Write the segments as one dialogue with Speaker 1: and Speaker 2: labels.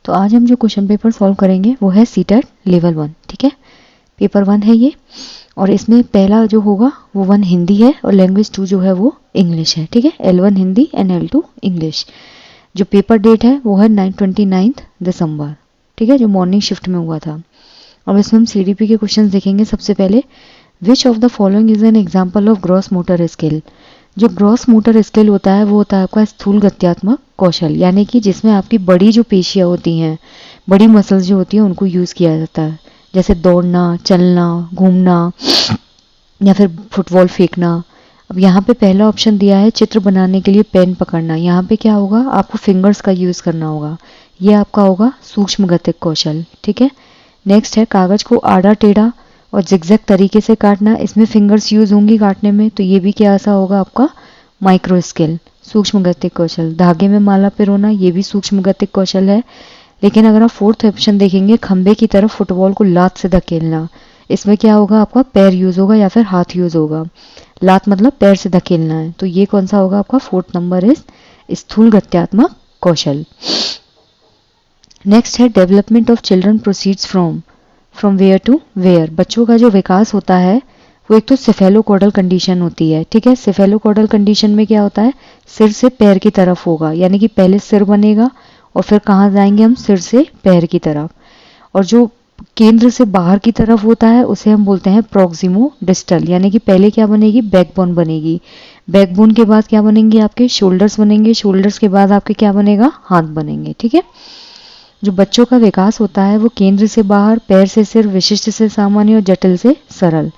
Speaker 1: तो आज हम जो क्वेश्चन पेपर सॉल्व करेंगे वो है सीटेट लेवल 1, ठीक है। पेपर 1 है ये, और इसमें पहला जो होगा वो 1 हिंदी है और लैंग्वेज 2 जो है वो इंग्लिश है, ठीक है। L1 Hindi and L2 English. जो पेपर डेट है वो है 29 दिसंबर, ठीक है, जो मॉर्निंग शिफ्ट में हुआ था। अब इसमें हम CDP के क्वेश्चन देखेंगे। सबसे पहले, विच of the following is an example of gross motor skill. जो ग्रॉस मोटर स्किल होता है वो होता है आपका स्थूल गत्यात्मक कौशल, यानी कि जिसमें आपकी बड़ी जो पेशियां होती हैं, बड़ी मसल्स जो होती हैं उनको यूज़ किया जाता है, जैसे दौड़ना, चलना, घूमना या फिर फुटबॉल फेंकना। अब यहाँ पे पहला ऑप्शन दिया है चित्र बनाने के लिए पेन पकड़ना। यहाँ पे क्या होगा, आपको फिंगर्स का यूज़ करना होगा, ये आपका होगा सूक्ष्म गतिक कौशल, ठीक है। नेक्स्ट है कागज को आड़ा टेढ़ा और जिगजैग तरीके से काटना, इसमें फिंगर्स यूज होंगी काटने में, तो ये भी क्या ऐसा होगा आपका माइक्रो स्किल, सूक्ष्म गतिक कौशल। धागे में माला पिरोना, ये भी सूक्ष्म गतिक कौशल है। लेकिन अगर आप फोर्थ ऑप्शन देखेंगे, खंबे की तरफ फुटबॉल को लात से धकेलना, इसमें क्या होगा, आपका पैर यूज होगा या फिर हाथ यूज होगा। लात मतलब पैर से धकेलना है, तो ये कौन सा होगा आपका फोर्थ नंबर इज स्थूल गत्यात्मक कौशल। नेक्स्ट है development of children proceeds from where to where. बच्चों का जो विकास होता है वो एक तो सेफेलोकॉडल कंडीशन होती है, ठीक है। सेफेलोकॉडल कंडीशन में क्या होता है, सिर से पैर की तरफ होगा, यानी कि पहले सिर बनेगा और फिर कहाँ जाएंगे हम, सिर से पैर की तरफ। और जो केंद्र से बाहर की तरफ होता है उसे हम बोलते हैं प्रोक्सिमो डिस्टल, यानी कि पहले क्या बनेगी, बैकबोन बनेगी। बैकबोन के बाद क्या बनेंगे, आपके शोल्डर्स बनेंगे। शोल्डर्स के बाद आपके क्या बनेगा, हाथ बनेंगे, ठीक है। जो बच्चों का विकास होता है वो केंद्र से बाहर, पैर से सिर, विशिष्ट से सामान्य और जटिल से सरल।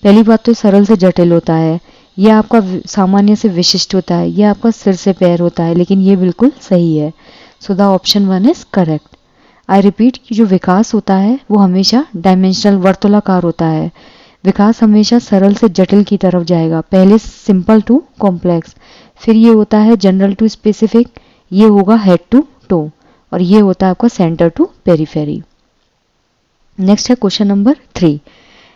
Speaker 1: पहली बात तो सरल से जटिल होता है, यह आपका सामान्य से विशिष्ट होता है, यह आपका सिर से पैर होता है, लेकिन ये बिल्कुल सही है। सो the option 1 is correct. I repeat कि जो विकास होता है वो हमेशा डायमेंशनल वर्तुलाकार होता है। विकास हमेशा सरल से जटिल की तरफ जाएगा, पहले सिंपल टू कॉम्प्लेक्स, फिर ये होता है जनरल टू स्पेसिफिक, ये होगा हेड टू टो, और ये होता है आपका सेंटर टू पेरिफेरी। नेक्स्ट है क्वेश्चन नंबर 3।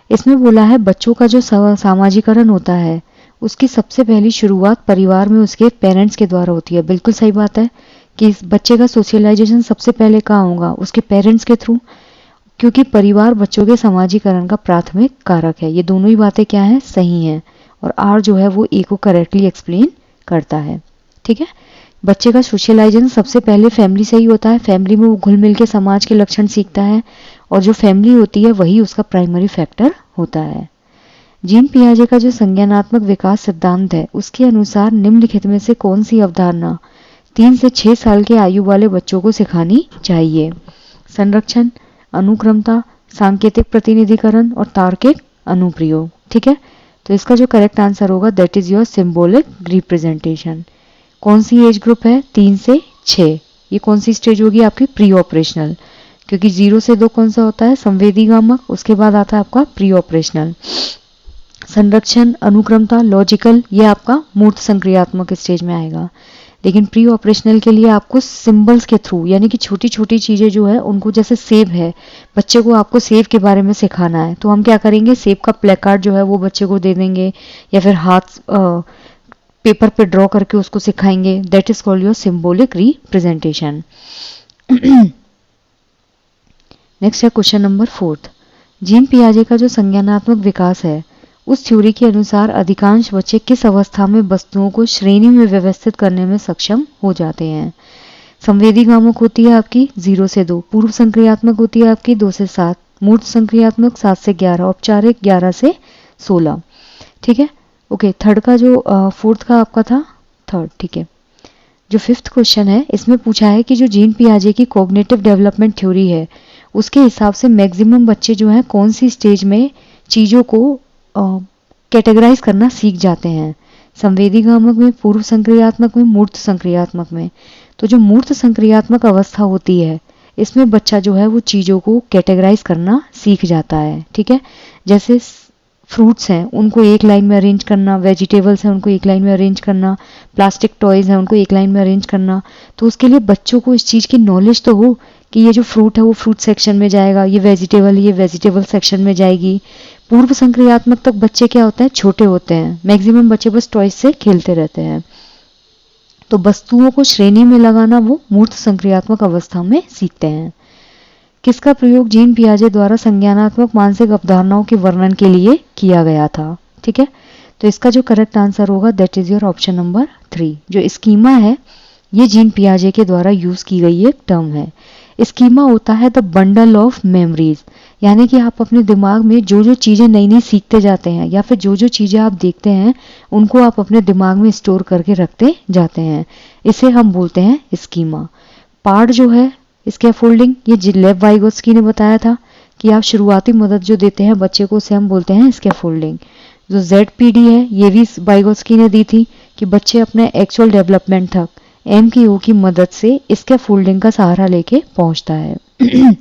Speaker 1: इसमें बोला है बच्चों का जो सामाजिकरण होता है उसकी सबसे पहली शुरुआत परिवार में उसके पेरेंट्स के द्वारा होती है। बिल्कुल सही बात है कि इस बच्चे का सोशलाइजेशन सबसे पहले कहाँ होगा, उसके पेरेंट्स के थ्रू, क्योंकि परिवार बच्चों के समाजीकरण का प्राथमिक कारक है। ये दोनों ही बातें क्या है, सही हैं, और आर जो है वो ए को करेक्टली एक्सप्लेन करता है, ठीक है। बच्चे का सोशलाइजेशन सबसे पहले फैमिली से ही होता है, फैमिली में वो घुल मिल के समाज के लक्षण सीखता है, और जो फैमिली होती है वही उसका प्राइमरी फैक्टर होता है। जीन पियाजे का जो संज्ञानात्मक विकास सिद्धांत है उसके अनुसार निम्नलिखित में से कौन सी अवधारणा 3 से 6 साल के आयु वाले बच्चों को सिखानी चाहिए। संरक्षण, अनुक्रमता, सांकेतिक प्रतिनिधिकरण और तार्किक अनुप्रयोग, ठीक है। तो इसका जो करेक्ट आंसर होगा that is your symbolic representation. कौन सी एज ग्रुप है, 3 से 6। ये कौन सी स्टेज होगी आपकी, प्री ऑपरेशनल, क्योंकि 0 से 2 कौन सा होता है, संवेदीगामक, उसके बाद आता है आपका प्री ऑपरेशनल। संरक्षण, अनुक्रमता, लॉजिकल, ये आपका मूर्त संक्रियात्मक स्टेज में आएगा। लेकिन प्री ऑपरेशनल के लिए आपको सिंबल्स के थ्रू, यानी कि छोटी छोटी चीजें जो है उनको, जैसे सेब है, बच्चे को आपको सेब के बारे में सिखाना है, तो हम क्या करेंगे, सेब का प्लेकार्ड जो है वो बच्चे को दे देंगे, या फिर हाथ पेपर पे ड्रॉ करके उसको सिखाएंगे। That is called your symbolic representation. Next है क्वेश्चन नंबर 4। जीन पियाजे का जो संज्ञानात्मक विकास है उस थ्योरी के अनुसार अधिकांश बच्चे किस अवस्था में वस्तुओं को श्रेणी में व्यवस्थित करने में सक्षम हो जाते हैं। संवेदीगामक होती है आपकी 0 से 2, पूर्व संक्रियात्मक होती है आपकी 2 से 7, मूर्त संक्रियात्मक 7 से 11, औपचारिक 11 से 16, ठीक है। ओके, थर्ड का जो फोर्थ का आपका था थर्ड, ठीक है। जो 5th क्वेश्चन है इसमें पूछा है कि जो जीन पियाजे की कॉग्निटिव डेवलपमेंट थ्योरी है उसके हिसाब से मैक्सिमम बच्चे जो हैं कौन सी स्टेज में चीज़ों को कैटेगराइज करना सीख जाते हैं। संवेदीगामक में, पूर्व संक्रियात्मक में, मूर्त संक्रियात्मक में। तो जो मूर्त संक्रियात्मक अवस्था होती है इसमें बच्चा जो है वो चीज़ों को कैटेगराइज करना सीख जाता है, ठीक है। जैसे फ्रूट्स हैं उनको एक लाइन में अरेंज करना, वेजिटेबल्स हैं उनको एक लाइन में अरेंज करना, प्लास्टिक टॉयज हैं उनको एक लाइन में अरेंज करना। तो उसके लिए बच्चों को इस चीज़ की नॉलेज तो हो कि ये जो फ्रूट है वो फ्रूट सेक्शन में जाएगा, ये वेजिटेबल सेक्शन में जाएगी। पूर्व संक्रियात्मक तक बच्चे क्या होते हैं, छोटे होते हैं, मैक्सिमम बच्चे बस टॉयज से खेलते रहते हैं। तो वस्तुओं को श्रेणी में लगाना वो मूर्त संक्रियात्मक अवस्था में सीखते हैं। किसका प्रयोग जीन पियाजे द्वारा संज्ञानात्मक मानसिक अवधारणाओं के वर्णन के लिए किया गया था? ठीक है, तो इसका जो करेक्ट आंसर होगा that is your option number 3। जो स्कीमा है ये जीन पियाजे के द्वारा यूज की गई एक टर्म है। स्कीमा होता है द बंडल ऑफ मेमोरीज, यानी कि आप अपने दिमाग में जो जो चीज़ें नई नई सीखते जाते हैं या फिर जो जो चीज़ें आप देखते हैं उनको आप अपने दिमाग में स्टोर करके रखते जाते हैं, इसे हम बोलते हैं स्कीमा। पार्ट जो है स्कैफोल्डिंग, ये लेव वाइगोत्स्की ने बताया था कि आप शुरुआती मदद जो देते हैं बच्चे को उसे हम बोलते हैं स्कैफोल्डिंग। जो ZPD है ये भी वाइगोत्स्की ने दी थी कि बच्चे अपने एक्चुअल डेवलपमेंट तक MKO की मदद से स्कैफोल्डिंग का सहारा लेके पहुंचता है।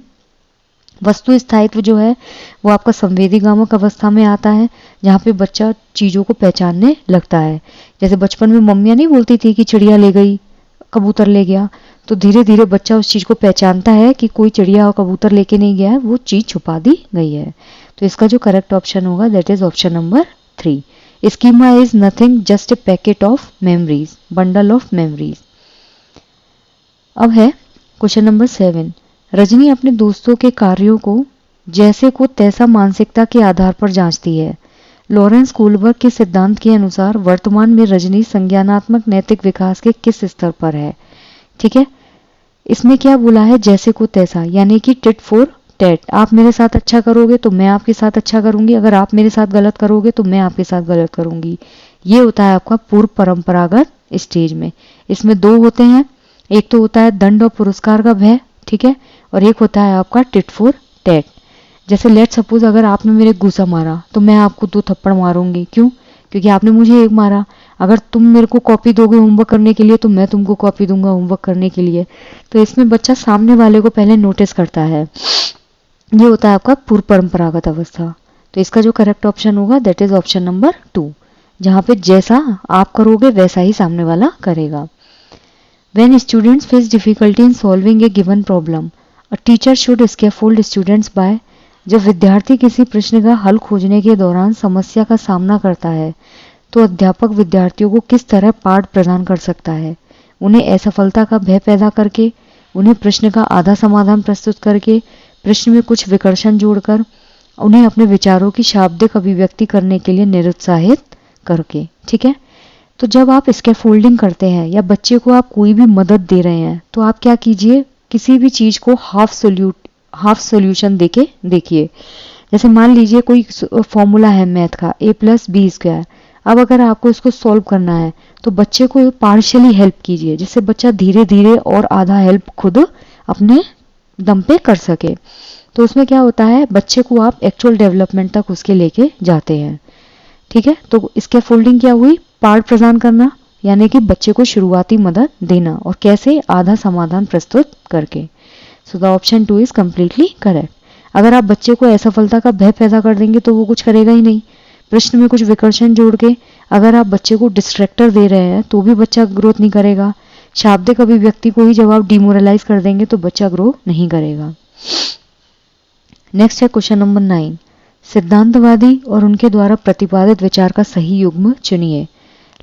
Speaker 1: वस्तु स्थायित्व जो है वो आपका संवेदीगामक अवस्था में आता है, जहाँ पे बच्चा चीज़ों को पहचानने लगता है। जैसे बचपन में मम्मियाँ नहीं बोलती थी कि चिड़िया ले गई, कबूतर ले गया, तो धीरे धीरे बच्चा उस चीज़ को पहचानता है कि कोई चिड़िया और कबूतर लेके नहीं गया है, वो चीज़ छुपा दी गई है। तो इसका जो करेक्ट ऑप्शन होगा that is option number 3। Schema is nothing just a packet of memories, bundle of memories. अब है क्वेश्चन नंबर 7। रजनी अपने दोस्तों के कार्यों को जैसे को तैसा मानसिकता के आधार पर जांचती है। लॉरेंस कोलबर्ग के सिद्धांत के अनुसार वर्तमान में रजनी संज्ञानात्मक नैतिक विकास के किस स्तर पर है? ठीक है, इसमें क्या बोला है जैसे को तैसा, यानी कि टिट फॉर टैट। आप मेरे साथ अच्छा करोगे तो मैं आपके साथ अच्छा करूंगी, अगर आप मेरे साथ गलत करोगे तो मैं आपके साथ गलत करूंगी। ये होता है आपका पूर्व परंपरागत स्टेज में। इसमें दो होते हैं, एक तो होता है दंड और पुरस्कार का भय, ठीक है, और एक होता है आपका टिट फॉर टैट। जैसे लेट सपोज अगर आपने मेरे घूसा मारा तो मैं आपको 2 थप्पड़ मारूंगी, क्यों? क्योंकि आपने मुझे 1 मारा। अगर तुम मेरे को कॉपी दोगे होमवर्क करने के लिए तो मैं तुमको कॉपी दूंगा होमवर्क करने के लिए। तो इसमें बच्चा सामने वाले को पहले नोटिस करता है, ये होता है आपका पूर्व परंपरागत अवस्था। तो इसका जो करेक्ट ऑप्शन होगा दैट इज ऑप्शन नंबर 2, जहां पे जैसा आप करोगे वैसा ही सामने वाला करेगा। When students face difficulty in solving a given problem, a teacher should scaffold students by। जब विद्यार्थी किसी प्रश्न का हल खोजने के दौरान समस्या का सामना करता है तो अध्यापक विद्यार्थियों को किस तरह पाठ प्रदान कर सकता है? उन्हें असफलता का भय पैदा करके, उन्हें प्रश्न का आधा समाधान प्रस्तुत करके, प्रश्न में कुछ विकर्षण जोड़कर, उन्हें अपने विचारों की शाब्दिक अभिव्यक्ति करने के लिए निरुत्साहित करके। ठीक है, तो जब आप स्कैफोल्डिंग करते हैं या बच्चे को आप कोई भी मदद दे रहे हैं तो आप क्या कीजिए, किसी भी चीज़ को हाफ सॉल्यूशन देके देखिए। जैसे मान लीजिए कोई फॉर्मूला है मैथ का a+b²। अब अगर आपको इसको सॉल्व करना है तो बच्चे को पार्शियली हेल्प कीजिए, जिससे बच्चा धीरे धीरे और आधा हेल्प खुद अपने दम पे कर सके। तो उसमें क्या होता है, बच्चे को आप एक्चुअल डेवलपमेंट तक उसके लेके जाते हैं। ठीक है, तो स्कैफोल्डिंग क्या हुई, पाठ प्रदान करना, यानी कि बच्चे को शुरुआती मदद देना, और कैसे, आधा समाधान प्रस्तुत करके। सो the option 2 is completely correct. अगर आप बच्चे को असफलता का भय पैदा कर देंगे तो वो कुछ करेगा ही नहीं। प्रश्न में कुछ विकर्षण जोड़ के अगर आप बच्चे को डिस्ट्रैक्टर दे रहे हैं तो भी बच्चा ग्रोथ नहीं करेगा। शाब्दिक अभिव्यक्ति को ही जब आप डिमोरलाइज कर देंगे तो बच्चा ग्रो नहीं करेगा। नेक्स्ट है क्वेश्चन नंबर 9। सिद्धांतवादी और उनके द्वारा प्रतिपादित विचार का सही युग्म चुनिए।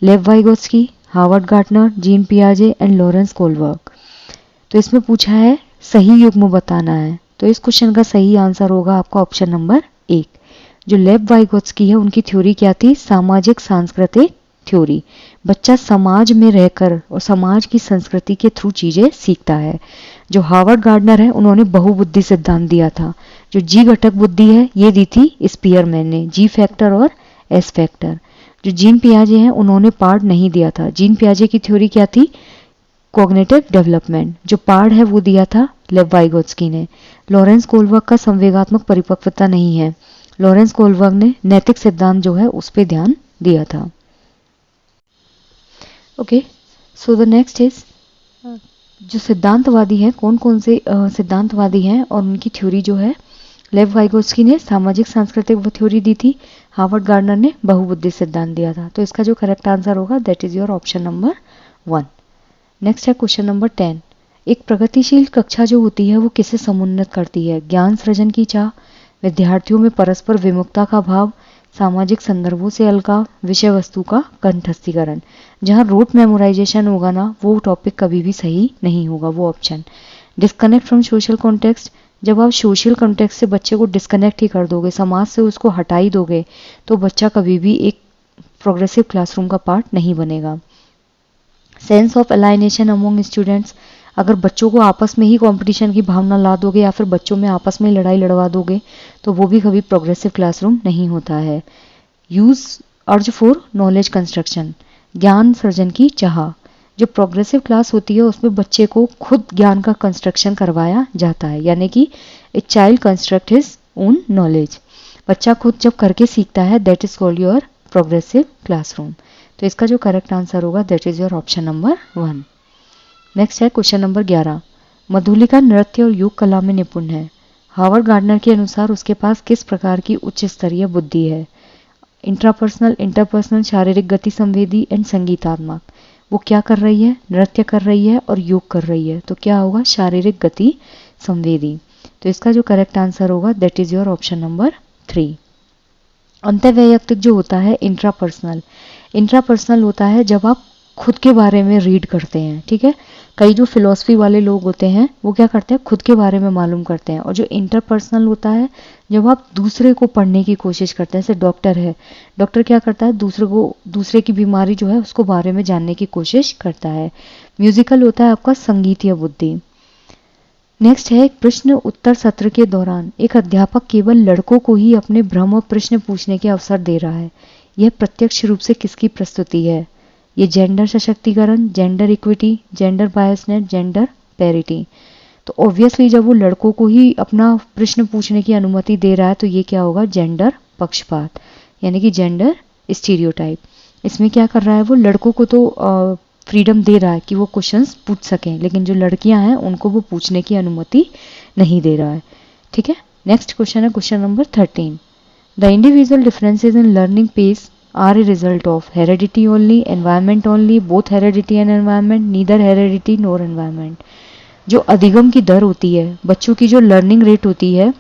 Speaker 1: Lev Vygotsky, Howard Gardner, Jean पियाजे एंड लॉरेंस कोलबर्ग। तो इसमें पूछा है सही युग्म बताना है, तो इस क्वेश्चन का सही आंसर होगा आपका ऑप्शन नंबर 1। जो लेव वाइगोत्स्की है उनकी थ्योरी क्या थी, सामाजिक सांस्कृतिक थ्योरी। बच्चा समाज में रहकर और समाज की संस्कृति के थ्रू चीजें सीखता है। जो हार्वर्ड गार्डनर है उन्होंने बहुबुद्धि सिद्धांत दिया था। जो जी घटक बुद्धि है ये दी थी स्पीयरमैन ने, जी फैक्टर और एस फैक्टर। जो जीन पियाजे हैं उन्होंने पार्ट नहीं दिया था। जीन पियाजे की थ्योरी क्या थी, कॉग्निटिव डेवलपमेंट। जो पार्ट है वो दिया था लेव वाइगोत्स्की ने। लॉरेंस कोलबर्ग का संवेगात्मक परिपक्वता नहीं है, लॉरेंस कोलबर्ग ने नैतिक सिद्धांत जो है उस पर ध्यान दिया था। Okay, so the next is जो सिद्धांतवादी हैं, कौन कौन से सिद्धांतवादी हैं और उनकी थ्योरी जो है। लेव वाइगोत्स्की ने सामाजिक सांस्कृतिक थ्योरी दी थी, हार्वर्ड गार्डनर ने बहुबुद्धि सिद्धांत दिया था। तो इसका जो करेक्ट आंसर होगा that is your option number 1। Next है क्वेश्चन नंबर 10। एक प्रगतिशील कक्षा जो होती है वो किसे समुन्नत करती है, ज्ञान सृजन की चाह, विद्यार्थियों में परस्पर विमुखता का भाव, सामाजिक संदर्भों से अलगाव, विषय वस्तु का कंठस्थीकरण। जहाँ रोट मेमोराइजेशन होगा ना, वो टॉपिक कभी भी सही नहीं होगा, वो option. Disconnect from social context, जब आप सोशल कॉन्टेक्स्ट से बच्चे को डिस्कनेक्ट ही कर दोगे, समाज से उसको हटा ही दोगे, तो बच्चा कभी भी एक प्रोग्रेसिव क्लासरूम का पार्ट नहीं बनेगा। Sense of alienation among students, अगर बच्चों को आपस में ही कंपटीशन की भावना ला दोगे या फिर बच्चों में आपस में लड़ाई लड़वा दोगे, तो वो भी कभी प्रोग्रेसिव क्लासरूम नहीं होता है। Use urge for knowledge construction, ज्ञान सर्जन की चाह, जो प्रोग्रेसिव क्लास होती है उसमें बच्चे को खुद ज्ञान का कंस्ट्रक्शन करवाया जाता है, यानी कि a child construct his own knowledge. बच्चा खुद जब करके सीखता है, that is called your progressive classroom. तो इसका जो करेक्ट आंसर होगा that is your option number 1। Next है क्वेश्चन नंबर 11। मधुलिका नृत्य और योग कला में निपुण है। हावर्ड गार्डनर के अनुसार उसके पास किस प्रकार की उच्च स्तरीय बुद्धि है? इंट्रापर्सनल, इंटरपर्सनल, शारीरिक गति संवेदी एंड संगीतात्मक। वो क्या कर रही है? नृत्य कर रही है और योग कर रही है, तो क्या होगा? शारीरिक गति संवेदी। तो इसका जो करेक्ट आंसर होगा that is your option number 3। अंतर्वैयक्तिक जो होता है इंट्रापर्सनल, इंट्रापर्सनल होता है जब आप खुद के बारे में रीड करते हैं, ठीक है। कई जो फिलॉसफी वाले लोग होते हैं वो क्या करते हैं? खुद के बारे में मालूम करते हैं। और जो इंटरपर्सनल होता है जब आप दूसरे को पढ़ने की कोशिश करते हैं, जैसे डॉक्टर है, डॉक्टर क्या करता है? दूसरे की बीमारी जो है उसको बारे में जानने की कोशिश करता है। म्यूजिकल होता है आपका संगीतीय बुद्धि। नेक्स्ट है प्रश्न उत्तर सत्र के दौरान एक अध्यापक केवल लड़कों को ही अपने भ्रम और प्रश्न पूछने के अवसर दे रहा है। यह प्रत्यक्ष रूप से किसकी प्रस्तुति है? ये जेंडर सशक्तिकरण, gender equity, gender biasness, gender parity. तो ऑब्वियसली जब वो लड़कों को ही अपना प्रश्न पूछने की अनुमति दे रहा है तो ये क्या होगा? जेंडर पक्षपात, यानी कि जेंडर स्टीरियोटाइप। इसमें क्या कर रहा है? वो लड़कों को तो फ्रीडम दे रहा है कि वो क्वेश्चंस पूछ सकें, लेकिन जो लड़कियां हैं उनको वो पूछने की अनुमति नहीं दे रहा है, ठीक है। नेक्स्ट क्वेश्चन है question number 13। The individual differences in learning pace are a result of heredity only, environment only, both heredity and environment, neither heredity nor environment। जो अधिगम की दर होती है, बच्चों की जो लर्निंग रेट होती है,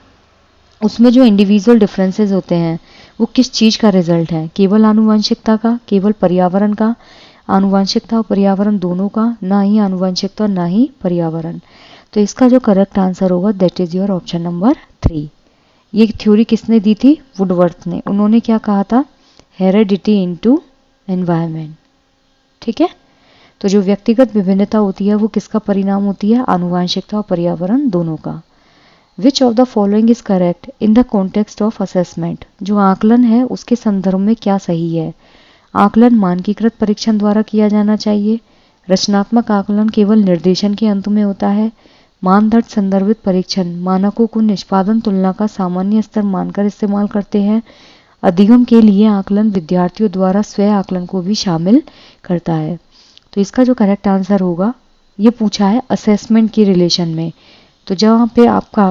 Speaker 1: उसमें जो इंडिविजुअल डिफरेंसेस होते हैं वो किस चीज़ का रिजल्ट है? केवल आनुवंशिकता का, केवल पर्यावरण का, आनुवंशिकता और पर्यावरण दोनों का, ना ही आनुवंशिकता और ना ही पर्यावरण। तो इसका जो करेक्ट आंसर होगा that is your option number 3। ये थ्योरी किसने दी थी? वुडवर्थ ने। उन्होंने क्या कहा था? हेरेडिटी इनटू एनवायरनमेंट, ठीक है। तो जो व्यक्तिगत विभिन्नता होती है वो किसका परिणाम होती है? आनुवंशिकता और पर्यावरण दोनों का। विच of the following is correct in the context of assessment? जो आकलन है उसके संदर्भ में क्या सही है? आकलन मानकीकृत परीक्षण द्वारा किया जाना चाहिए। रचनात्मक आकलन केवल निर्देशन के अंत में होता है। मानदंड संदर्भित परीक्षण मानकों को निष्पादन तुलना का सामान्य स्तर मानकर इस्तेमाल करते हैं। अधिगम के लिए आकलन विद्यार्थियों द्वारा स्वयं आकलन को भी शामिल करता है। तो इसका जो करेक्ट आंसर होगा, ये पूछा है असेसमेंट के रिलेशन में, तो जहाँ पे आपका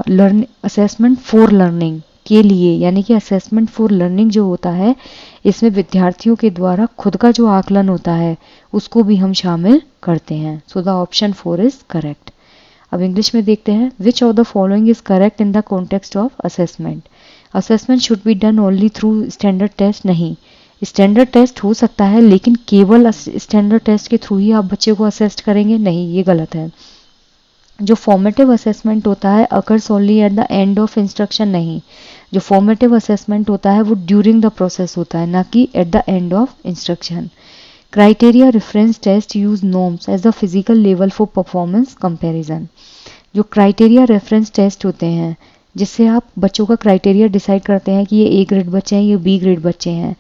Speaker 1: असेसमेंट फॉर लर्निंग के लिए, यानी कि असेसमेंट फॉर लर्निंग जो होता है इसमें विद्यार्थियों के द्वारा खुद का जो आकलन होता है उसको भी हम शामिल करते हैं। So the option 4 is correct. अब इंग्लिश में देखते हैं। Which of the following is correct in the context of assessment? Assessment should be done only through standard test. नहीं, स्टैंडर्ड टेस्ट हो सकता है लेकिन केवल स्टैंडर्ड टेस्ट के थ्रू ही आप बच्चे को असेस्ट करेंगे, नहीं, ये गलत है। जो फॉर्मेटिव असेसमेंट होता है occurs only eight the end of instruction. नहीं, जो फॉर्मेटिव असेसमेंट होता है वो ड्यूरिंग द प्रोसेस होता है, ना कि at the end of instruction. Criteria reference test use norms as the physical level for performance comparison. जो क्राइटेरिया रेफरेंस टेस्ट होते हैं जिससे आप बच्चों का क्राइटेरिया डिसाइड करते हैं कि ये ए ग्रेड बच्चे हैं, ये बी ग्रेड बच्चे हैं,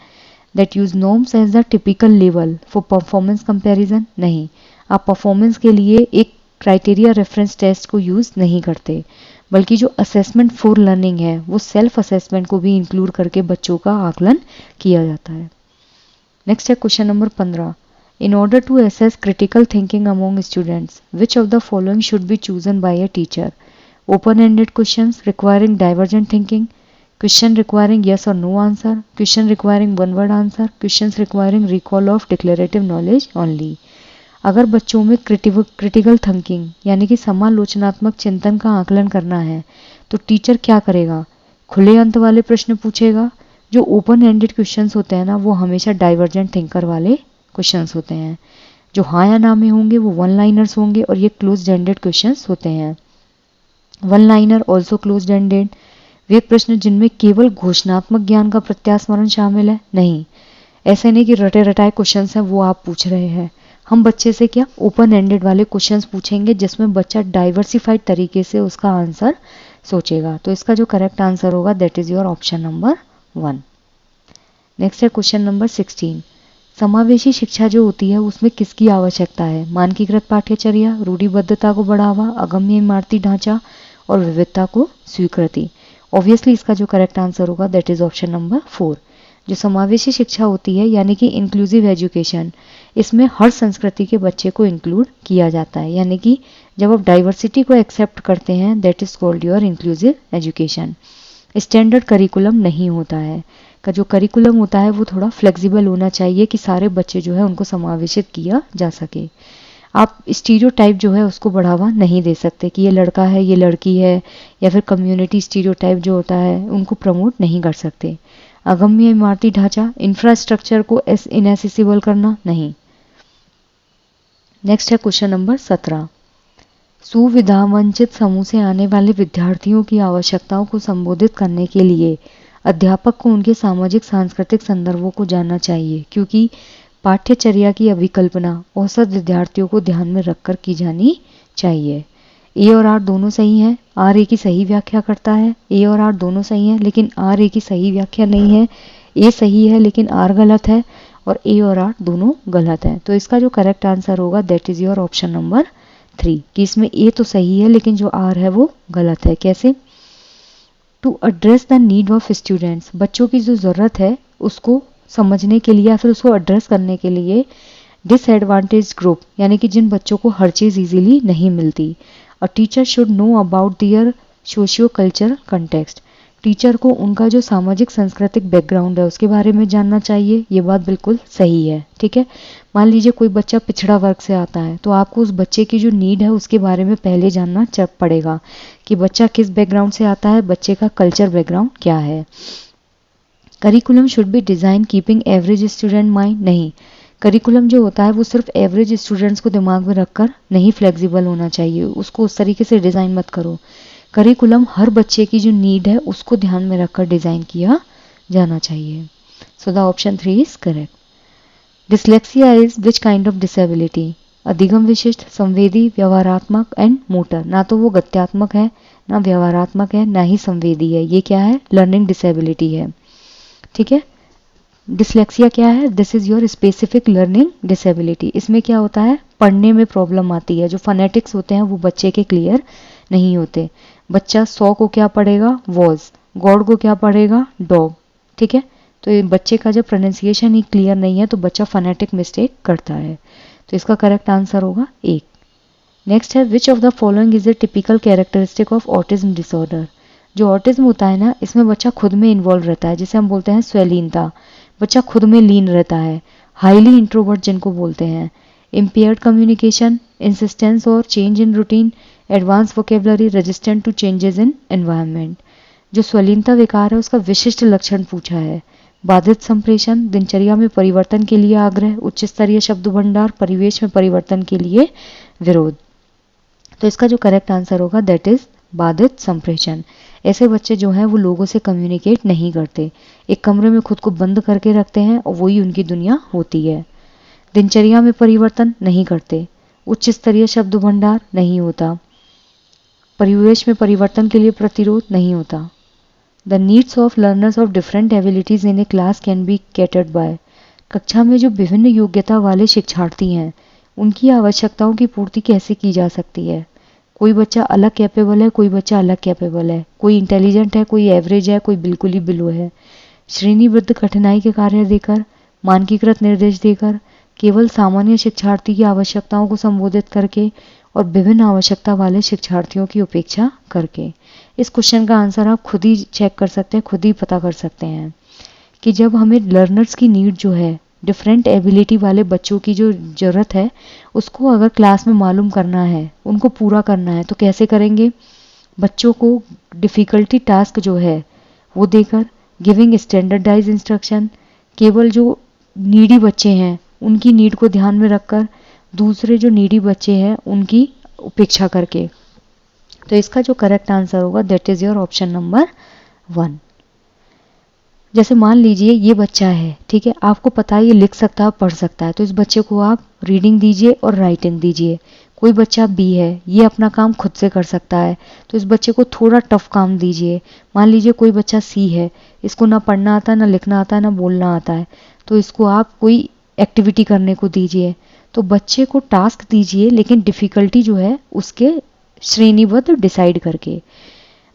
Speaker 1: that use norms as the typical level for performance comparison. नहीं, आप परफॉर्मेंस के लिए एक क्राइटेरिया रेफरेंस टेस्ट को यूज नहीं करते, बल्कि जो असेसमेंट फॉर लर्निंग है वो सेल्फ असेसमेंट को भी इंक्लूड करके बच्चों का आकलन किया जाता है। नेक्स्ट है question number 15। In order to assess critical thinking among students which of the following should be chosen by a teacher? Open-ended questions requiring divergent thinking, question requiring yes or no answer, question requiring one-word answer, questions requiring recall of declarative knowledge only। अगर बच्चों में critical thinking यानी कि समालोचनात्मक चिंतन का आकलन करना है तो टीचर क्या करेगा? खुले अंत वाले प्रश्न पूछेगा, जो ओपन एंडेड क्वेश्चंस होते हैं ना वो हमेशा डाइवर्जेंट थिंकर वाले क्वेश्चंस होते हैं। जो हाँ या ना में होंगे वो वन लाइनर्स होंगे और ये क्लोज्ड एंडेड क्वेश्चंस होते हैं। One liner also closed ended. वे प्रश्न जिनमें केवल घोषणात्मक ज्ञान का प्रत्यास्मरण शामिल है, नहीं, ऐसे नहीं कि रटे रटाए क्वेश्चंस हैं वो आप पूछ रहे हैं। हम बच्चे से क्या ओपन एंडेड वाले क्वेश्चंस पूछेंगे जिसमें बच्चा डाइवर्सिफाइड तरीके से उसका आंसर सोचेगा। तो इसका जो करेक्ट आंसर होगा that is your option number 1। Next है क्वेश्चन नंबर 16। समावेशी शिक्षा जो होती है उसमें किसकी आवश्यकता है? मानकीकृत पाठ्यचर्या, रूढ़िबद्धता को बढ़ावा, अगम्य इमारती ढांचा और विविधता को स्वीकृति। ऑब्वियसली इसका जो करेक्ट आंसर होगा दैट इज ऑप्शन नंबर 4। जो समावेशी शिक्षा होती है यानी कि इंक्लूसिव एजुकेशन, इसमें हर संस्कृति के बच्चे को इंक्लूड किया जाता है, यानी कि जब आप डाइवर्सिटी को एक्सेप्ट करते हैं that is called your inclusive education. Standard curriculum नहीं होता है, का जो करिकुलम होता है वो थोड़ा फ्लेक्सिबल होना चाहिए कि सारे बच्चे जो है उनको समावेशित किया जा सके। आप स्टीरियोटाइप जो है उसको बढ़ावा नहीं दे सकते कि ये लड़का है ये लड़की है, या फिर कम्युनिटी स्टीरियोटाइप जो होता है उनको प्रमोट नहीं कर सकते। अगम्य इमारती ढांचा, इंफ्रास्ट्रक्चर को इनएसेसिबल करना, नहीं। नेक्स्ट है क्वेश्चन नंबर 17। सुविधा वंचित समूह से आने वाले विद्यार्थियों की आवश्यकताओं को संबोधित करने के लिए अध्यापक को उनके सामाजिक सांस्कृतिक संदर्भों को जानना चाहिए, क्योंकि पाठ्यचर्या की अभिकल्पना औसत विद्यार्थियों को ध्यान में रखकर की जानी चाहिए। ए और आर दोनों सही है, आर ए की सही व्याख्या करता है। ए और आर दोनों सही है लेकिन आर ए की सही व्याख्या नहीं है। ए सही है लेकिन आर गलत है, और ए और आर दोनों गलत है। तो इसका जो करेक्ट आंसर होगा that is your option number 3, कि इसमें ए तो सही है लेकिन जो आर है वो गलत है। कैसे? To address the need of students, बच्चों की जो ज़रूरत है उसको समझने के लिए या फिर उसको एड्रेस करने के लिए डिसएडवांटेज ग्रुप, यानी कि जिन बच्चों को हर चीज़ इजीली नहीं मिलती। A teacher should know about their socio cultural context, teacher को उनका जो सामाजिक सांस्कृतिक बैकग्राउंड है उसके बारे में जानना चाहिए। ये बात बिल्कुल सही है, ठीक है। मान लीजिए कोई बच्चा पिछड़ा वर्ग से आता है तो आपको उस बच्चे की जो नीड है उसके बारे में पहले जानना पड़ेगा कि बच्चा किस बैकग्राउंड से आता है, बच्चे का कल्चर बैकग्राउंड क्या है। Curriculum should be design keeping average student mind, नहीं, करिकुलम जो होता है वो सिर्फ एवरेज स्टूडेंट्स को दिमाग में रखकर नहीं फ्लेक्सिबल होना चाहिए, उसको उस तरीके से डिज़ाइन मत करो। करिकुलम हर बच्चे की जो नीड है उसको ध्यान में रखकर डिज़ाइन किया जाना चाहिए। सो the option 3 is correct. Dyslexia is which kind of disability? अधिगम विशिष्ट, संवेदी, व्यवहारात्मक एंड मोटर। ना तो वो गत्यात्मक है, ना व्यवहारात्मक है, ना ही संवेदी है। ये क्या है? लर्निंग डिसेबिलिटी है, ठीक है। डिसलेक्सिया क्या है? This is your specific learning disability. इसमें क्या होता है? पढ़ने में प्रॉब्लम आती है, जो फोनेटिक्स होते हैं वो बच्चे के क्लियर नहीं होते। बच्चा 100 को क्या पढ़ेगा? वॉज। गॉड को क्या पढ़ेगा? डॉग, ठीक है। तो ये बच्चे का जब प्रोनाउंसिएशन ही क्लियर नहीं है तो बच्चा फोनेटिक मिस्टेक करता है। तो इसका करेक्ट आंसर होगा 1। नेक्स्ट है विच of the following is a typical characteristic of autism disorder? जो ऑटिज्म होता है ना इसमें बच्चा खुद में इन्वॉल्व रहता है, जिसे हम बोलते हैं स्वलीनता, बच्चा खुद में लीन रहता है। हाईली इंट्रोवर्ट जिनको बोलते हैं। इम्पेयर्ड कम्युनिकेशन, इंसिस्टेंस और change in routine, advance vocabulary, resistant to changes in environment. जो स्वलीनता विकार है उसका विशिष्ट लक्षण पूछा है। बाधित संप्रेषण, दिनचर्या में परिवर्तन के लिए आग्रह, उच्च स्तरीय शब्द भंडार, परिवेश में परिवर्तन के लिए विरोध। तो इसका जो करेक्ट आंसर होगा दैट इज बाधित संप्रेषण। ऐसे बच्चे जो हैं वो लोगों से कम्युनिकेट नहीं करते, एक कमरे में खुद को बंद करके रखते हैं और वही उनकी दुनिया होती है। दिनचर्या में परिवर्तन नहीं करते, उच्च स्तरीय शब्द भंडार नहीं होता, परिवेश में परिवर्तन के लिए प्रतिरोध नहीं होता। The needs of learners of different abilities in a class can be catered by. कक्षा में जो विभिन्न योग्यता वाले शिक्षार्थी हैं उनकी आवश्यकताओं की पूर्ति कैसे की जा सकती है? कोई बच्चा अलग कैपेबल है, कोई बच्चा अलग कैपेबल है, कोई इंटेलिजेंट है, कोई एवरेज है, कोई बिल्कुल ही बिलो है। श्रेणीबद्ध कठिनाई के कार्य देकर, मानकीकृत निर्देश देकर, केवल सामान्य शिक्षार्थी की आवश्यकताओं को संबोधित करके और विभिन्न आवश्यकता वाले शिक्षार्थियों की उपेक्षा करके। इस क्वेश्चन का आंसर आप खुद ही चेक कर सकते हैं, खुद ही पता कर सकते हैं कि जब हमें लर्नर्स की नीड जो है, डिफरेंट एबिलिटी वाले बच्चों की जो ज़रूरत है उसको अगर क्लास में मालूम करना है, उनको पूरा करना है, तो कैसे करेंगे? बच्चों को डिफ़िकल्टी टास्क जो है वो देकर, गिविंग स्टैंडर्डाइज इंस्ट्रक्शन, केवल जो नीडी बच्चे हैं उनकी नीड को ध्यान में रखकर, दूसरे जो नीडी बच्चे हैं उनकी उपेक्षा करके। तो इसका जो करेक्ट आंसर होगा that is your option number 1। जैसे मान लीजिए ये बच्चा है, ठीक है, आपको पता है ये लिख सकता है, पढ़ सकता है, तो इस बच्चे को आप रीडिंग दीजिए और राइटिंग दीजिए। कोई बच्चा बी है, ये अपना काम खुद से कर सकता है, तो इस बच्चे को थोड़ा टफ काम दीजिए। मान लीजिए कोई बच्चा सी है, इसको ना पढ़ना आता है, ना लिखना आता है, ना बोलना आता है, तो इसको आप कोई एक्टिविटी करने को दीजिए। तो बच्चे को टास्क दीजिए, लेकिन डिफ़िकल्टी जो है उसके श्रेणीबद्ध डिसाइड करके।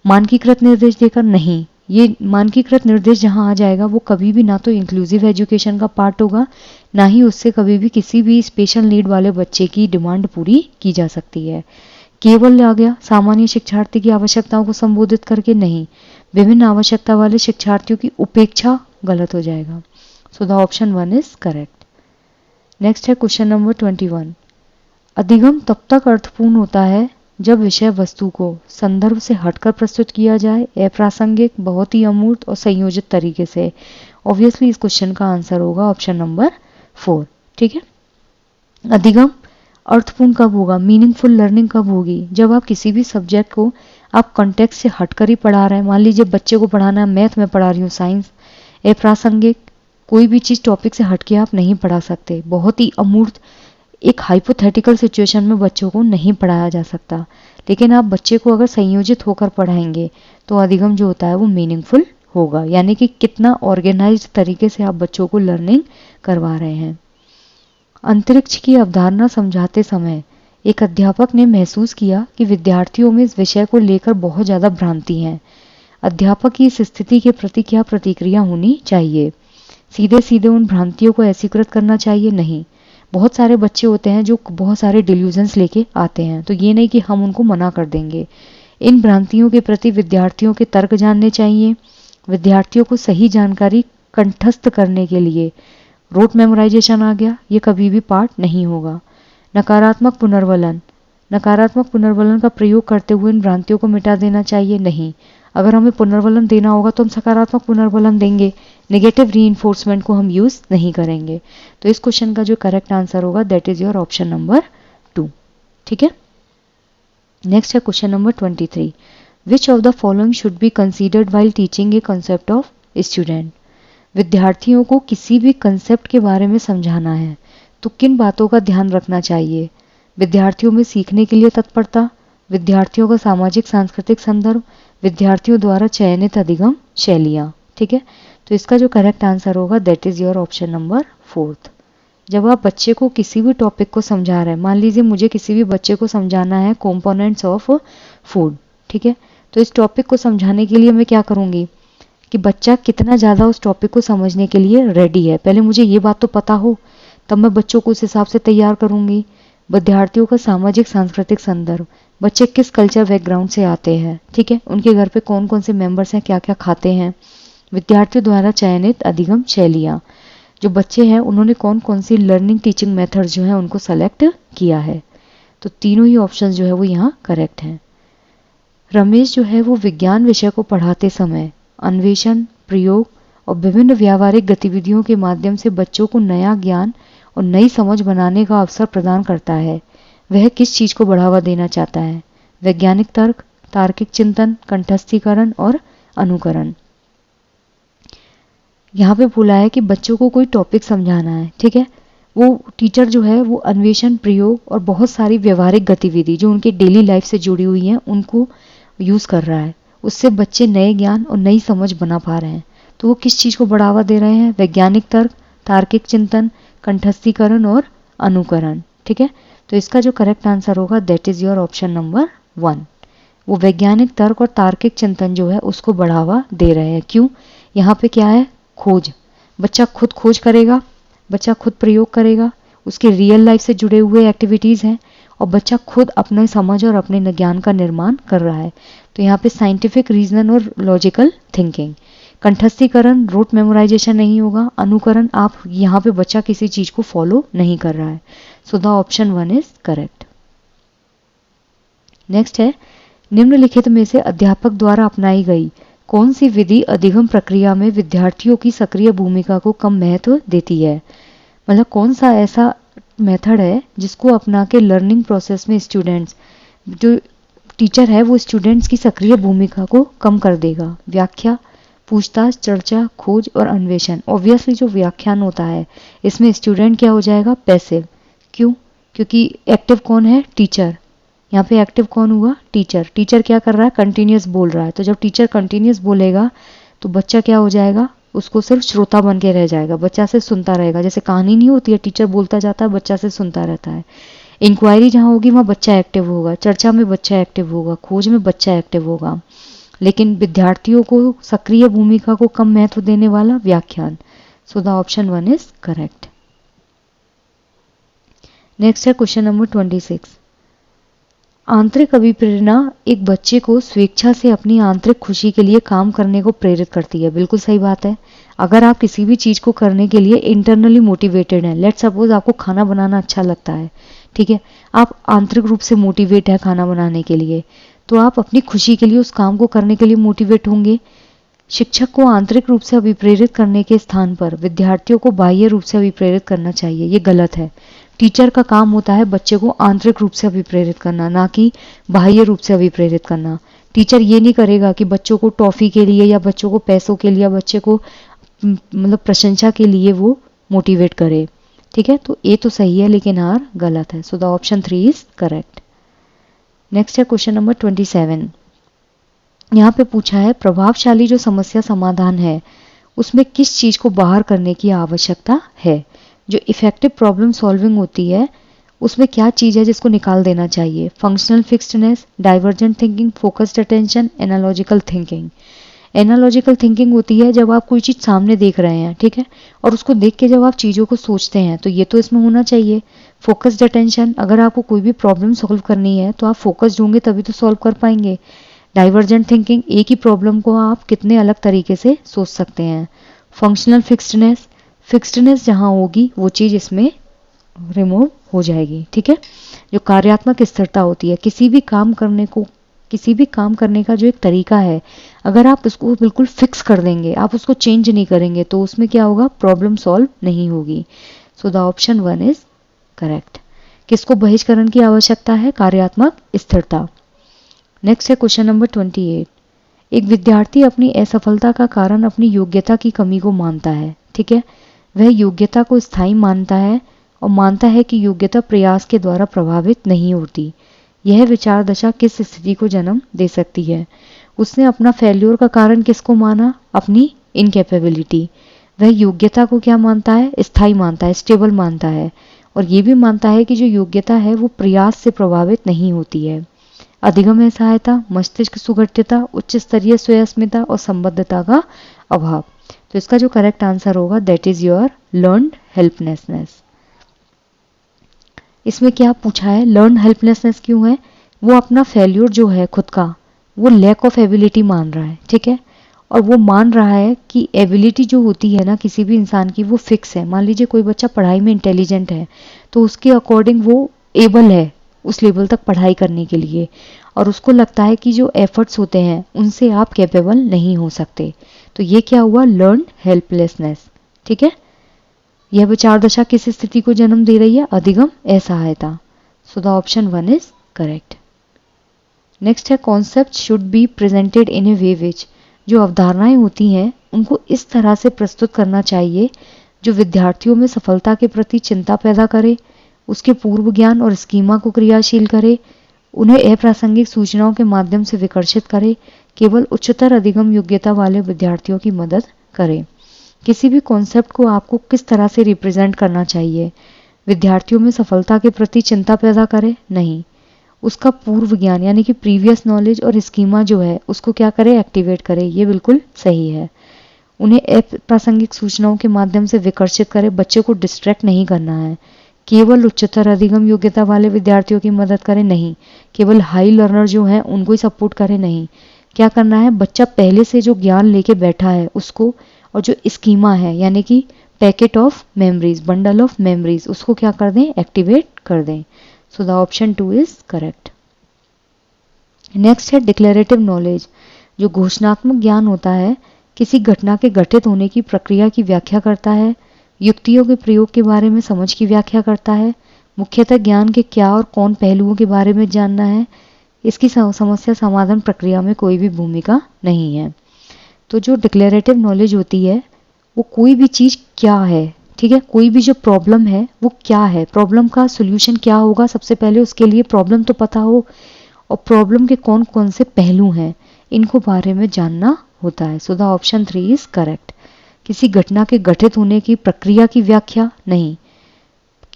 Speaker 1: मानकीकृत निर्देश देकर नहीं, ये मानकीकृत निर्देश जहां आ जाएगा वो कभी भी ना तो इंक्लूसिव एजुकेशन का पार्ट होगा, ना ही उससे कभी भी किसी भी स्पेशल नीड वाले बच्चे की डिमांड पूरी की जा सकती है। केवल आ गया सामान्य शिक्षार्थी की आवश्यकताओं को संबोधित करके नहीं, विभिन्न आवश्यकता वाले शिक्षार्थियों की उपेक्षा गलत हो जाएगा। सो the option 1 is correct. Next है क्वेश्चन नंबर 21। अधिगम तब तक अर्थपूर्ण होता है जब विषय वस्तु को संदर्भ से हटकर प्रस्तुत किया जाए, अप्रासंगिक, बहुत ही अमूर्त और संयोजित तरीके से। ऑब्वियसली इस क्वेश्चन का आंसर होगा ऑप्शन नंबर 4। ठीक है, अधिगम अर्थपूर्ण कब होगा, मीनिंगफुल लर्निंग कब होगी, जब आप किसी भी सब्जेक्ट को आप कॉन्टेक्स्ट से हटकर ही पढ़ा रहे हैं। मान लीजिए बच्चे को पढ़ाना है मैथ में पढ़ा रही हूँ, साइंस। अप्रासंगिक, कोई भी चीज़ टॉपिक से हटके आप नहीं पढ़ा सकते। बहुत ही अमूर्त, एक हाइपोथेटिकल सिचुएशन में बच्चों को नहीं पढ़ाया जा सकता। लेकिन आप बच्चे को अगर संयोजित होकर पढ़ाएंगे तो अधिगम जो होता है वो मीनिंगफुल होगा, यानी कि कितना ऑर्गेनाइज्ड तरीके से आप बच्चों को लर्निंग करवा रहे हैं। अंतरिक्ष की अवधारणा समझाते समय एक अध्यापक ने महसूस किया कि विद्यार्थियों में इस विषय को लेकर बहुत ज़्यादा भ्रांति है। अध्यापक की इस स्थिति के प्रति क्या प्रतिक्रिया होनी चाहिए? सीधे सीधे उन भ्रांतियों को एकीकृत करना चाहिए? नहीं। बहुत सारे बच्चे होते हैं जो बहुत सारे डिल्यूजन्स लेके आते हैं, तो ये नहीं कि हम उनको मना कर देंगे। इन भ्रांतियों के प्रति विद्यार्थियों के तर्क जानने चाहिए। विद्यार्थियों को सही जानकारी कंठस्थ करने के लिए रोट मेमोराइजेशन आ गया, ये कभी भी पार्ट नहीं होगा। नकारात्मक पुनर्वलन, नकारात्मक पुनर्वलन का प्रयोग करते हुए इन भ्रांतियों को मिटा देना चाहिए? नहीं। अगर हमें पुनर्वलन देना होगा तो हम सकारात्मक पुनर्वलन देंगे, नेगेटिव रीइंफोर्समेंट को हम यूज नहीं करेंगे। तो इस क्वेश्चन का जो करेक्ट आंसर होगा that is your option number 2। ठीक है, नेक्स्ट है question number 23। Which of the following should be considered while teaching A concept of student? विद्यार्थियों को किसी भी कंसेप्ट के बारे में समझाना है तो किन बातों का ध्यान रखना चाहिए? विद्यार्थियों में सीखने के लिए तत्परता, विद्यार्थियों का सामाजिक सांस्कृतिक संदर्भ, विद्यार्थियों द्वारा चयनित अधिगम शैलियाँ। ठीक है, तो इसका जो करेक्ट आंसर होगा that is your option number 4। जब आप बच्चे को किसी भी टॉपिक को समझा रहे हैं, मान लीजिए मुझे किसी भी बच्चे को समझाना है कंपोनेंट्स ऑफ फूड, ठीक है, तो इस टॉपिक को समझाने के लिए मैं क्या करूँगी कि बच्चा कितना ज़्यादा उस टॉपिक को समझने के लिए रेडी है, पहले मुझे ये बात तो पता हो, तब मैं बच्चों को उस हिसाब से तैयार करूँगी। विद्यार्थियों का सामाजिक सांस्कृतिक संदर्भ, बच्चे किस कल्चर बैकग्राउंड से आते हैं, ठीक है, उनके घर पे कौन कौन से मेंबर्स हैं, क्या क्या खाते हैं। विद्यार्थियों द्वारा चयनित अधिगम शैलियाँ, जो बच्चे हैं उन्होंने कौन कौन सी लर्निंग टीचिंग मेथड जो है उनको सेलेक्ट किया है। तो तीनों ही ऑप्शन जो है वो यहाँ करेक्ट हैं। रमेश जो है वो विज्ञान विषय को पढ़ाते समय अन्वेषण, प्रयोग और विभिन्न व्यावहारिक गतिविधियों के माध्यम से बच्चों को नया ज्ञान और नई समझ बनाने का अवसर प्रदान करता है। वह किस चीज़ को बढ़ावा देना चाहता है? वैज्ञानिक तर्क, तार्किक चिंतन, कंठस्थीकरण और अनुकरण। यहाँ पे बोला है कि बच्चों को कोई टॉपिक समझाना है, ठीक है, वो टीचर जो है वो अन्वेषण, प्रयोग और बहुत सारी व्यवहारिक गतिविधि जो उनके डेली लाइफ से जुड़ी हुई हैं उनको यूज़ कर रहा है, उससे बच्चे नए ज्ञान और नई समझ बना पा रहे हैं। तो वो किस चीज़ को बढ़ावा दे रहे हैं? वैज्ञानिक तर्क, तार्किक चिंतन, कंठस्थीकरण और अनुकरण। ठीक है, तो इसका जो करेक्ट आंसर होगा that is your option number 1। वो वैज्ञानिक तर्क और तार्किक चिंतन जो है उसको बढ़ावा दे रहे हैं। क्यों? यहाँ पे क्या है? खोज। बच्चा खुद खोज करेगा, बच्चा खुद प्रयोग करेगा, उसके रियल लाइफ से जुड़े हुए एक्टिविटीज़ हैं और बच्चा खुद अपने समझ और अपने ज्ञान का निर्माण कर रहा है। तो यहाँ पे साइंटिफिक रीजन और लॉजिकल थिंकिंग। कंठस्थीकरण, रूट मेमोराइजेशन नहीं होगा। अनुकरण, आप यहाँ पे बच्चा किसी चीज़ को फॉलो नहीं कर रहा है। सो the option 1 is correct. Next है, निम्नलिखित में से अध्यापक द्वारा अपनाई गई कौन सी विधि अधिगम प्रक्रिया में विद्यार्थियों की सक्रिय भूमिका को कम महत्व देती है? मतलब कौन सा ऐसा मेथड है जिसको अपना के लर्निंग प्रोसेस में स्टूडेंट्स, जो टीचर है वो स्टूडेंट्स की सक्रिय भूमिका को कम कर देगा? व्याख्या, पूछताछ, चर्चा, खोज और अन्वेषण। ऑब्वियसली जो व्याख्यान होता है इसमें स्टूडेंट क्या हो जाएगा? पैसिव। क्यों? क्योंकि एक्टिव कौन है? टीचर। यहाँ पे एक्टिव कौन हुआ? टीचर। टीचर क्या कर रहा है? कंटिन्यूस बोल रहा है। तो जब टीचर कंटिन्यूस बोलेगा तो बच्चा क्या हो जाएगा? उसको सिर्फ श्रोता बन के रह जाएगा, बच्चा से सुनता रहेगा। जैसे कहानी नहीं होती है, टीचर बोलता जाता है, बच्चा से सुनता रहता है। इंक्वायरी जहाँ होगी वहाँ बच्चा एक्टिव होगा, चर्चा में बच्चा एक्टिव होगा, खोज में बच्चा एक्टिव होगा। लेकिन विद्यार्थियों को सक्रिय भूमिका को कम महत्व देने वाला व्याख्यान। सो the option 1 is correct. Next है क्वेश्चन नंबर 26। आंतरिक अभिप्रेरणा एक बच्चे को स्वेच्छा से अपनी आंतरिक खुशी के लिए काम करने को प्रेरित करती है। बिल्कुल सही बात है। अगर आप किसी भी चीज़ को करने के लिए इंटरनली मोटिवेटेड हैं, लेट्स सपोज आपको खाना बनाना अच्छा लगता है, ठीक है, आप आंतरिक रूप से मोटिवेट है खाना बनाने के लिए, तो आप अपनी खुशी के लिए उस काम को करने के लिए मोटिवेट होंगे। शिक्षक को आंतरिक रूप से अभिप्रेरित करने के स्थान पर विद्यार्थियों को बाह्य रूप से अभिप्रेरित करना चाहिए। ये गलत है। टीचर का काम होता है बच्चे को आंतरिक रूप से अभिप्रेरित करना, ना कि बाह्य रूप से अभिप्रेरित करना। टीचर ये नहीं करेगा कि बच्चों को टॉफी के लिए या बच्चों को पैसों के लिए या बच्चे को मतलब प्रशंसा के लिए वो मोटिवेट करे। ठीक है, तो ए तो सही है लेकिन आर गलत है। सो the option 3 is correct. Next है क्वेश्चन नंबर 27। यहाँ पे पूछा है प्रभावशाली जो समस्या समाधान है उसमें किस चीज को बाहर करने की आवश्यकता है? जो इफेक्टिव प्रॉब्लम सॉल्विंग होती है उसमें क्या चीज है जिसको निकाल देना चाहिए? Functional fixedness, divergent thinking, focused attention, analogical thinking. Analogical thinking होती है जब आप कोई चीज सामने देख रहे हैं, ठीक है, और उसको देख के जब आप चीजों को सोचते हैं, तो ये तो इसमें होना चाहिए। फोकस्ड अटेंशन, अगर आपको कोई भी प्रॉब्लम सॉल्व करनी है तो आप फोकस्ड होंगे तभी तो सॉल्व कर पाएंगे। डाइवर्जेंट थिंकिंग, एक ही प्रॉब्लम को आप कितने अलग तरीके से सोच सकते हैं। फंक्शनल फिक्स्डनेस, फिक्स्डनेस जहां होगी वो चीज इसमें रिमूव हो जाएगी। ठीक है, जो कार्यात्मक स्थिरता होती है किसी भी काम करने का जो एक तरीका है, अगर आप उसको बिल्कुल फिक्स कर देंगे, आप उसको चेंज नहीं करेंगे, तो उसमें क्या होगा? प्रॉब्लम सॉल्व नहीं होगी। सो द ऑप्शन 1 इज करेक्ट। किसको बहिष्करण की आवश्यकता है? कार्यात्मक स्थिरता। नेक्स्ट है क्वेश्चन नंबर 28। एक विद्यार्थी अपनी असफलता का कारण अपनी योग्यता की कमी को मानता है, ठीक है, वह योग्यता को स्थायी मानता है और मानता है कि योग्यता प्रयास के द्वारा प्रभावित नहीं होती। यह विचार दशा किस स्थिति को जन्म दे सकती है? उसने अपना फेल्योर का कारण किसको माना? अपनी इनकैपेबिलिटी। वह योग्यता को क्या मानता है? स्थायी मानता है, स्टेबल मानता है, और ये भी मानता है कि जो योग्यता है वो प्रयास से प्रभावित नहीं होती है। अधिगम सहायता, मस्तिष्क सुगठितता, उच्च स्तरीय स्वयस्मिता और संबद्धता का अभाव। तो इसका जो करेक्ट आंसर होगा that is your learned helplessness. इसमें क्या पूछा है? लर्न हेल्पलेसनेस क्यों है? वो अपना फेल्योर जो है खुद का, वो लैक ऑफ एबिलिटी मान रहा है, ठीक है, और वो मान रहा है कि एबिलिटी जो होती है ना किसी भी इंसान की वो फिक्स है। मान लीजिए कोई बच्चा पढ़ाई में इंटेलिजेंट है तो उसके अकॉर्डिंग वो एबल है उस लेवल तक पढ़ाई करने के लिए, और उसको लगता है कि जो एफर्ट्स होते हैं उनसे आप कैपेबल नहीं हो सकते। तो ये क्या हुआ? Learn helplessness. ठीक है, यह विचार दशा किस स्थिति को जन्म दे रही है? अधिगम असहायता। So the option 1 is correct. Next है concept should be presented in a way which, जो अवधारणाएं होती हैं उनको इस तरह से प्रस्तुत करना चाहिए जो विद्यार्थियों में सफलता के प्रति चिंता पैदा करे, उसके पूर्व ज्ञान और स्कीमा को क्रियाशील करे, उन्हें अप्रासंगिक सूचनाओं के माध्यम से विकर्षित करे, केवल उच्चतर अधिगम योग्यता वाले विद्यार्थियों की मदद करे। किसी भी कॉन्सेप्ट को आपको किस तरह से रिप्रेजेंट करना चाहिए? विद्यार्थियों में सफलता के प्रति चिंता पैदा करे? नहीं, उसका पूर्व ज्ञान यानी कि प्रीवियस नॉलेज और स्कीमा जो है उसको क्या करे? एक्टिवेट करे। ये बिल्कुल सही है। उन्हें अप्रासंगिक सूचनाओं के माध्यम से विकर्षित करे, बच्चे को डिस्ट्रैक्ट नहीं करना है। केवल उच्चतर अधिगम योग्यता वाले विद्यार्थियों की मदद करे? नहीं, केवल हाई लर्नर जो हैं उनको ही सपोर्ट करे? नहीं, क्या करना है? बच्चा पहले से जो ज्ञान लेके बैठा है उसको, और जो स्कीमा है यानी कि packet of memories, bundle of memories, उसको क्या कर दें? एक्टिवेट कर दें। सो the option 2 is correct. Next है डिक्लेरेटिव नॉलेज। जो घोषणात्मक ज्ञान होता है किसी घटना के घटित होने की प्रक्रिया की व्याख्या करता है, युक्तियों के प्रयोग के बारे में समझ की व्याख्या करता है, मुख्यतः ज्ञान के क्या और कौन पहलुओं के बारे में जानना है, इसकी समस्या समाधान प्रक्रिया में कोई भी भूमिका नहीं है। तो जो डिक्लेरेटिव नॉलेज होती है वो कोई भी चीज़ क्या है, ठीक है, कोई भी जो प्रॉब्लम है वो क्या है, प्रॉब्लम का सोल्यूशन क्या होगा, सबसे पहले उसके लिए प्रॉब्लम तो पता हो और प्रॉब्लम के कौन कौन से पहलू हैं इनको बारे में जानना होता है। सो द ऑप्शन 3 इज करेक्ट। किसी घटना के घटित होने की प्रक्रिया की व्याख्या नहीं,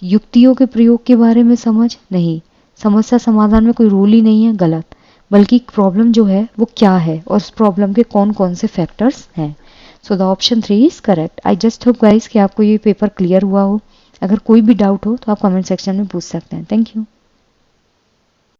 Speaker 1: युक्तियों के प्रयोग के बारे में समझ नहीं, समस्या समाधान में कोई रोल ही नहीं है, गलत, बल्कि प्रॉब्लम जो है वो क्या है और उस प्रॉब्लम के कौन कौन से फैक्टर्स हैं। So the option 3 is correct. I just hope guys कि आपको ये पेपर क्लियर हुआ हो। अगर कोई भी डाउट हो तो आप कमेंट सेक्शन में पूछ सकते हैं। Thank you.